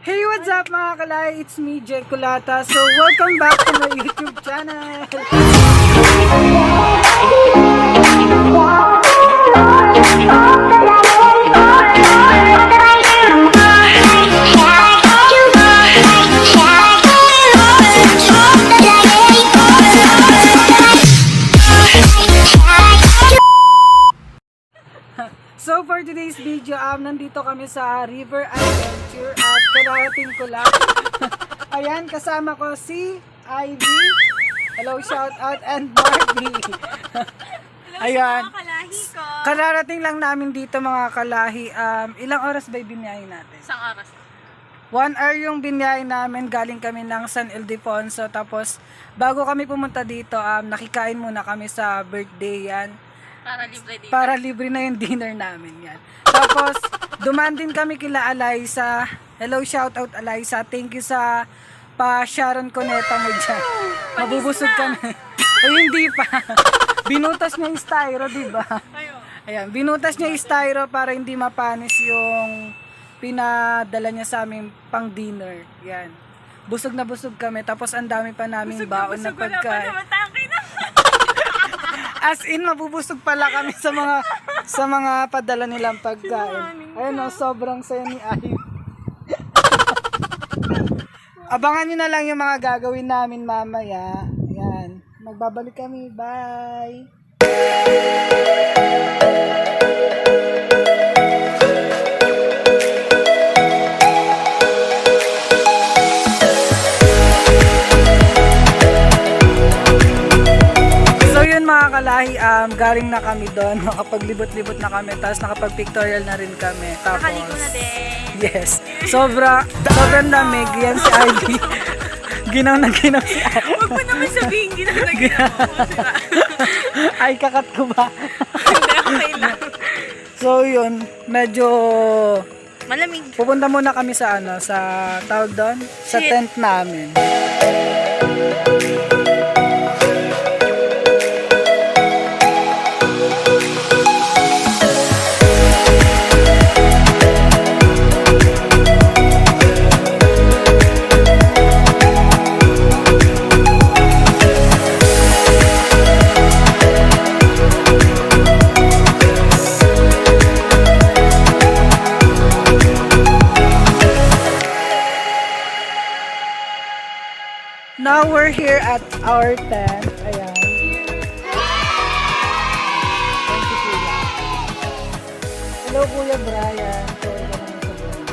Hey, what's up mga kalay? It's me, Jay Kulata. So, welcome back to my YouTube channel. So for today's video, nandito kami sa River Adventure at kararating ko lang. Ayan, kasama ko si Ivy. Hello, shout out, and Barbie. Ayan, mga kalahi ko. kararating lang namin dito mga kalahi. Ilang oras ba biniyahe natin? Isang oras. 1 hour yung binyahe namin, galing kami ng San Ildefonso. Tapos bago kami pumunta dito, nakikain muna kami sa birthday yan. Para libre dito. Para libre na yung dinner namin yan. Tapos, dumaan din kami kila Alaysa. Hello, shout out Alaysa. Thank you sa pa-Sharon Cuneta mo dyan. Mabubusog kami. O hindi pa. Binutas niya yung styro, diba? Ayan, binutas niya yung styro para hindi mapanis yung pinadala niya sa amin pang dinner. Yan. Busog na busog kami. Tapos ang dami pa naming baon na pagkain. As in, mabubusog pala kami sa mga padala nilang pagkain. Ayun o, sobrang saya ni Ay. Abangan nyo na lang yung mga gagawin namin mamaya. Yan. Magbabalik kami. Bye! Mga kalahi, galing na kami doon, nakapaglibot-libot na kami, tapos nakapag-pictorial na rin kami. Tapos, nakaligo na din. Yes, sobrang lamig. Yan si Ivy. Ginaw na ginaw si Ivy. Huwag mo naman sabihin, ginaw na ginaw mo. Ay, kakat ko ba? Hindi, okay lang. So yun, medyo Malamig. pupunta muna kami sa tawag doon? Sa tent namin. Now we're here at our tent. Ayan. Thank you, Kuya. Hello, Kuya Brian. Sorry ka naman sa buwan.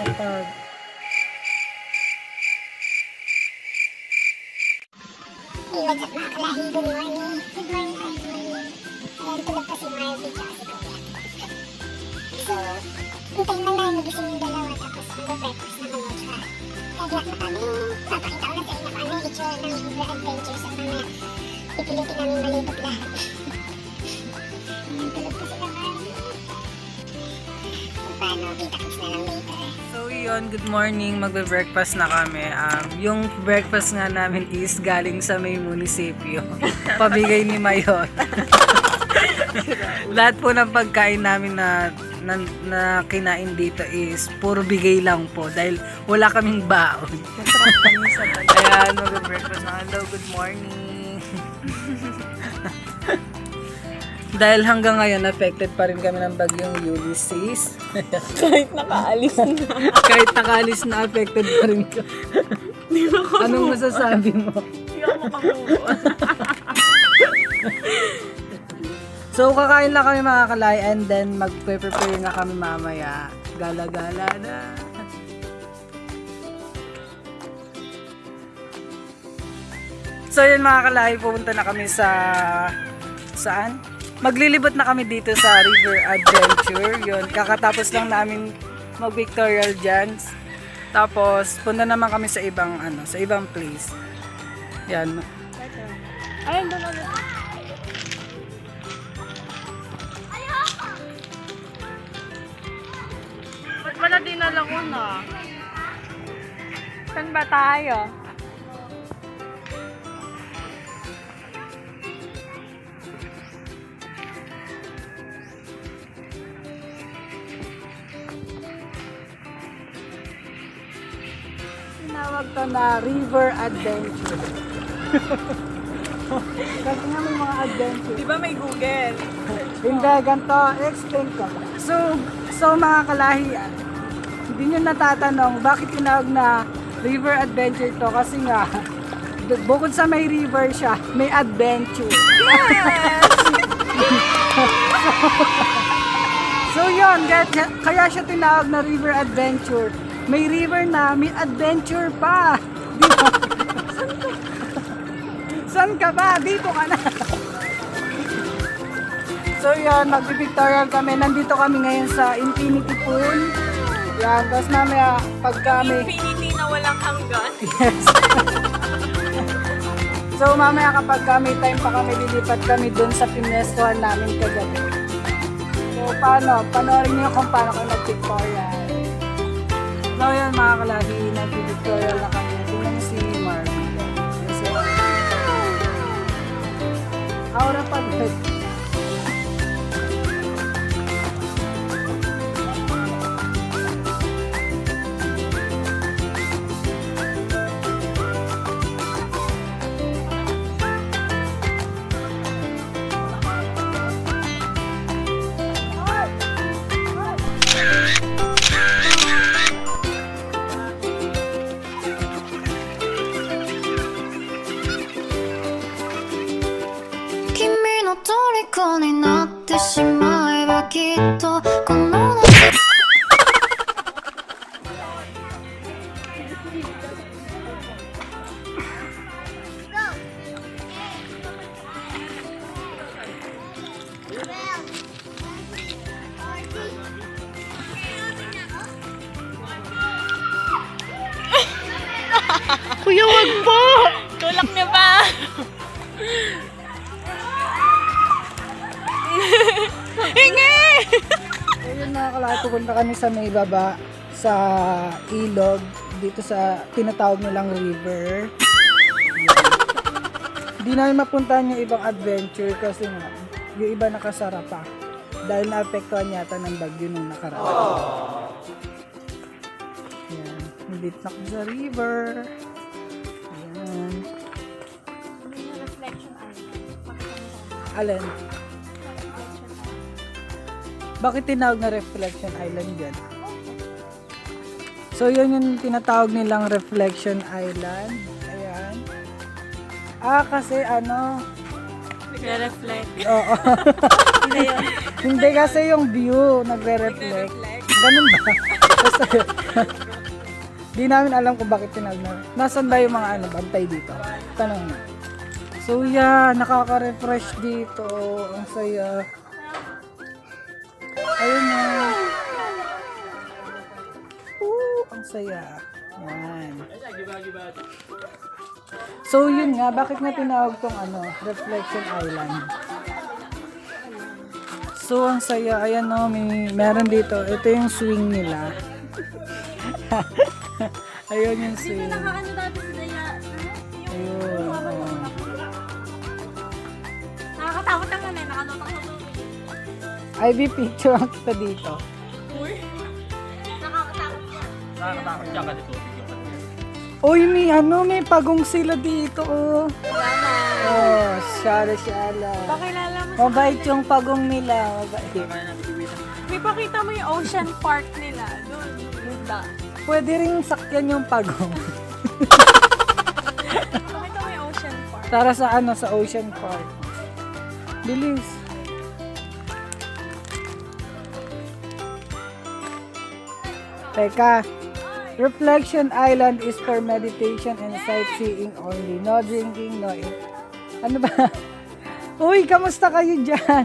Ito. Hey, what's up mga kalahi? Good morning. Good morning, good morning. Ayan ko lang pa si Marvin at si Kuya. So, hintayin lang namin magising yung dalawa tapos mag-breakfast na kami tsaka kaya na kami. Papakita ko na sa inyo kung ano yung itsura ng River Adventures at mamaya pipilitin namin malibot lahat. Tulog ko sila Marvin. Kung paano, kita-kits na lang later. So yun, good morning. Magbe-breakfast na kami. Yung breakfast nga namin is galing sa may munisipyo. Pabigay ni Mayor. Lahat po ng pagkain namin na kinain dito is puro bigay lang po dahil wala kaming baon. Ayan, mag-breakfast na. Hello, good morning. Dahil hanggang ngayon affected pa rin kami ng bagyong Ulysses. Kahit nakaalis na. Kahit nakaalis na affected pa rin ka. Anong masasabi mo? Hindi ako makamuha. So, kakain lang kami mga kalay and then mag-prepare na kami mamaya. Gala-gala na. So, yun mga kalay, pupunta na kami saan? Maglilibot na kami dito sa River Adventure. Yun, kakatapos lang namin mag-pictorial dyan. Tapos, punta naman kami sa ibang, sa ibang place. Yan. Ayun, doon ulit. Wala din na lang una. Saan ba tayo? tinawag to na river adventure. Kasi nga may mga adventure. Di ba may Google? Hindi, ganito. Explain ko. So mga kalahian, hindi nyo natatanong bakit tinawag na river adventure to kasi nga bukod sa may river siya, may adventure. Yes! So yun, kaya siya tinawag na river adventure. May river na, may adventure pa. Di ba? Saan ka ba? Dito ka na. So yun, mag-pictorial kami. Nandito kami ngayon sa Infinity Pool. Yan, tapos mamaya pag kami... Infinity na walang hanggan. Yes. So mamaya kapag may time pa kami, lilipat kami dun sa pinwestuhan namin kagabi. So paano? Panoorin niyo kung paano kayo nag-pictorial. So yun mga kalahi, nag-pictorial na kami. Tingnan si Mark. Kasi aura pa good.虜になってしまえばきっとこの夏 Kuya, wag po! Tulak niya ba? Hingi! Ayun mga kalahi, pupunta kami sa may baba sa ilog dito sa tinatawag nilang river. Hindi namin mapuntahan yung ibang adventure kasi nga yung iba nakasara pa dahil naapektuhan yata ng bagyo nung nakaraan. Yan, nandito na kami sa river. Ayan. Alin? Bakit tinawag na Reflection Island dyan? So yun yung tinatawag nilang Reflection Island. Ayan. Kasi ano? Nagre-reflect. Oo. Hindi yun. Hindi kasi yung view nagre-reflect. Ganun ba? Basta di namin alam kung bakit tinawag na. Nasaan ba yung mga bantay dito? Tanong na. So yeah, nakaka-refresh dito. Ang saya. Ayun na. Ang saya. Yan. So yun nga, bakit nga tinawag tong Reflection Island? So ang saya, ayan o, meron dito. Ito yung swing nila. Ayun yung swing. Ayun. Nakakatakot ang nakanotak ko. Ivy, picture ang kita dito. Nakakatakot siya. Uy, may pagong sila dito, oh. Oh, syala. Pakilala mo. Mabait yung pagong nila. Mabait. May pakita mo yung Ocean Park nila. Doon. Pwede rin sakyan yung pagong. Pakita mo yung Ocean Park. Tara sa sa Ocean Park. Bilis. Teka. Reflection Island is for meditation and sightseeing only. No drinking, no eat. Ano ba? Uy, kamusta kayo dyan?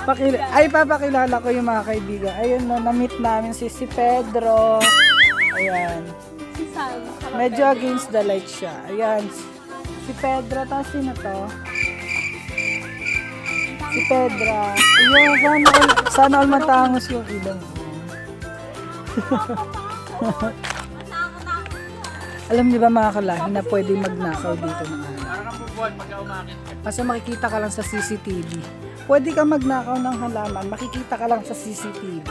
Papakilala ko yung mga kaibigan. Ayun no, na-meet namin si Pedro. Ayan. Si Sam. Medyo against the light siya. Ayan. Si Pedro, tapos sino to? Si Pedro. Ayun, sana all matangos yung ilong. Alam niyo ba mga kalahi na pwede magnakaw dito ng kasi makikita ka lang sa CCTV. Pwede ka magnakaw ng halaman, makikita ka lang sa CCTV.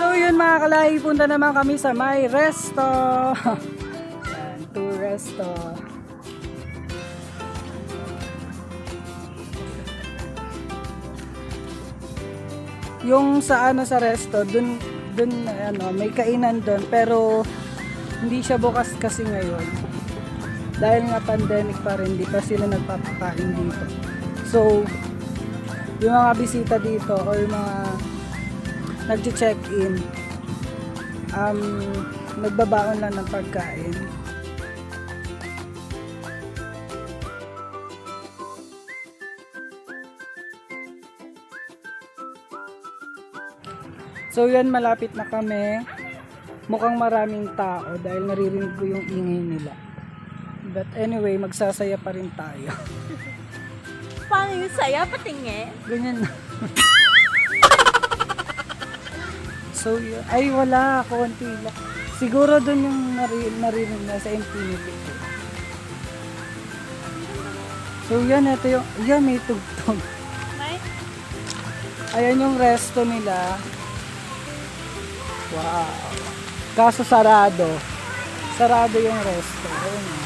So yun mga kalahi, punta naman kami sa may resto. Yan, to resto. Yung sa ano sa resto, dun ano, may kainan dun pero hindi siya bukas kasi ngayon. Dahil nga pandemic pa rin, di pa sila nagpapakain dito. So, yung mga bisita dito or mga nag-check-in, nagbabaon lang ng pagkain. So yan, malapit na kami. Mukhang maraming tao dahil naririnig ko yung ingay nila. But anyway, magsasaya pa rin tayo. Paano yung saya? Patingin? Ganyan na. So, ay wala, konti lang. Siguro dun yung narinig na sa Infinity. So yan, ito yung, yan may tugtog. May? Ayan yung resto nila. Wow. Kaso sarado. Sarado yung resto. Ayun.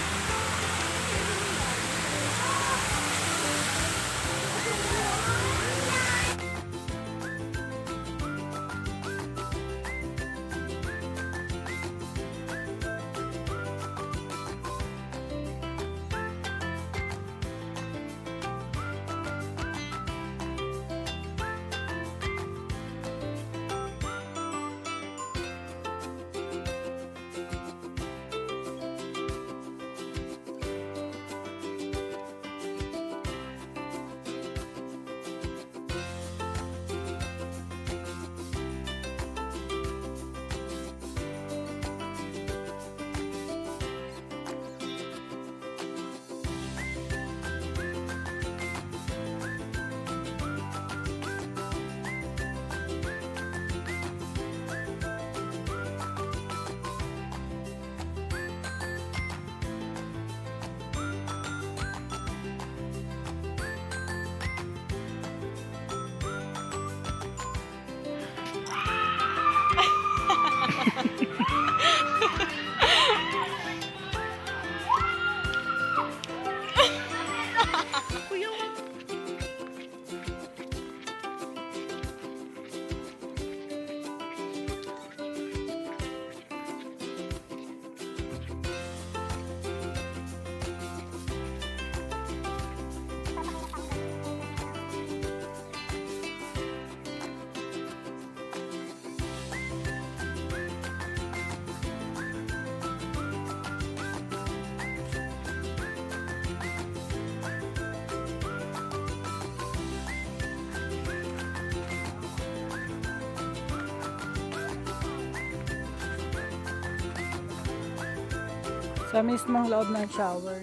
Sa mismong loob ng shower.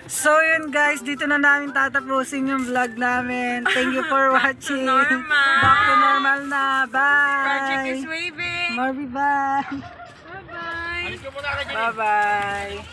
So yun guys, dito na namin tatapusin yung vlog namin. Thank you for watching. Back to normal na. Bye. Project is waving. Marby, bye. Bye-bye. Bye-bye.